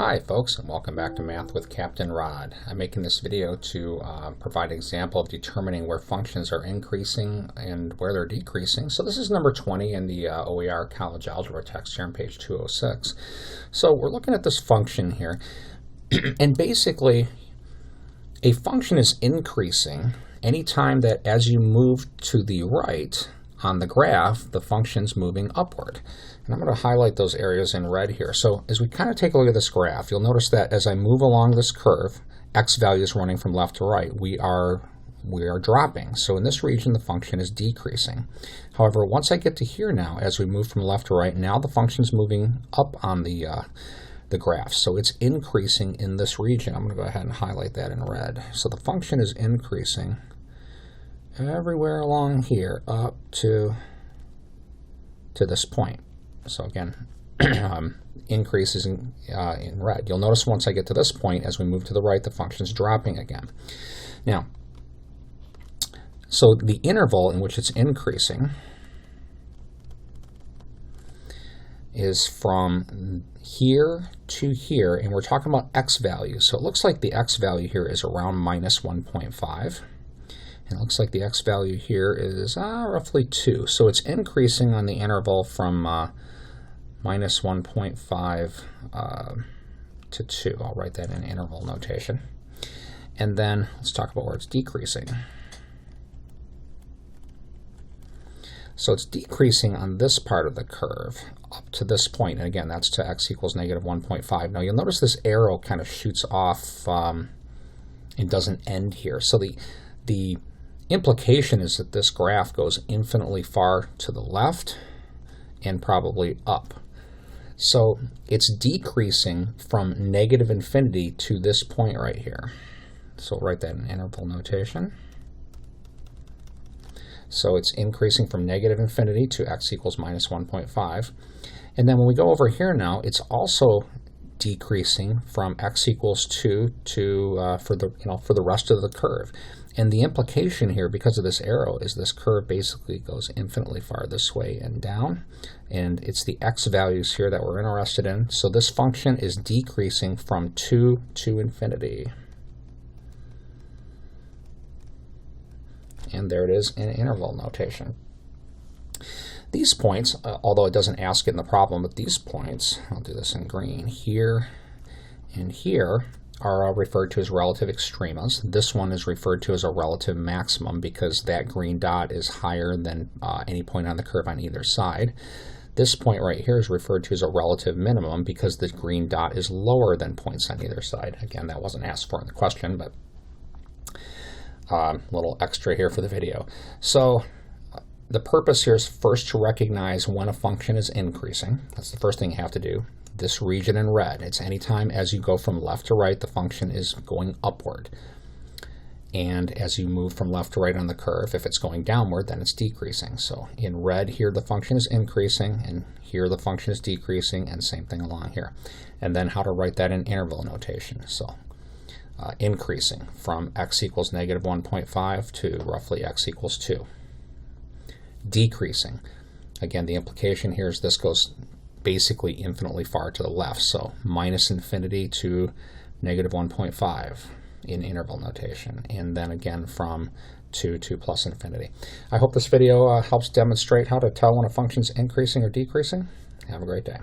Hi folks, and welcome back to Math with Captain Rod. I'm making this video to provide an example of determining where functions are increasing and where they're decreasing. So this is number 20 in the OER College Algebra text here on page 206. So we're looking at this function here, and basically a function is increasing anytime that as you move to the right on the graph, the function's moving upward. And I'm going to highlight those areas in red here. So as we kind of take a look at this graph, you'll notice that as I move along this curve, x values running from left to right, we are dropping. So in this region, the function is decreasing. However, once I get to here now, as we move from left to right, now the function's moving up on the graph. So it's increasing in this region. I'm going to go ahead and highlight that in red. So the function is increasing everywhere along here up to this point. So again, increases in red. You'll notice once I get to this point, as we move to the right, the function's dropping again. Now, so the interval in which it's increasing is from here to here, and we're talking about x value. So it looks like the x value here is around minus 1.5. And it looks like the x value here is roughly 2. So it's increasing on the interval from minus 1.5 to 2. I'll write that in interval notation. And then let's talk about where it's decreasing. So it's decreasing on this part of the curve up to this point. And again, that's to x equals negative 1.5. Now you'll notice this arrow kind of shoots off and doesn't end here. So the implication is that this graph goes infinitely far to the left and probably up. So it's decreasing from negative infinity to this point right here. So we'll write that in interval notation. So it's increasing from negative infinity to x equals minus 1.5. And then when we go over here now, it's also decreasing from x equals 2 to for the rest of the curve. And the implication here, because of this arrow, is this curve basically goes infinitely far this way and down. And it's the x values here that we're interested in. So this function is decreasing from 2 to infinity. And there it is in interval notation. These points, although it doesn't ask it in the problem, but these points, I'll do this in green, here and here, are referred to as relative extremas. This one is referred to as a relative maximum because that green dot is higher than any point on the curve on either side. This point right here is referred to as a relative minimum because the green dot is lower than points on either side. Again, that wasn't asked for in the question, but a little extra here for the video. So the purpose here is first to recognize when a function is increasing. That's the first thing you have to do. This region in red, it's anytime as you go from left to right, the function is going upward. And as you move from left to right on the curve, if it's going downward, then it's decreasing. So in red here, the function is increasing, and here the function is decreasing, and same thing along here. And then how to write that in interval notation. So increasing from x equals negative 1.5 to roughly x equals 2. Decreasing. Again, the implication here is this goes basically infinitely far to the left, so minus infinity to negative 1.5 in interval notation, and then again from 2 to plus infinity. I hope this video helps demonstrate how to tell when a function's increasing or decreasing. Have a great day.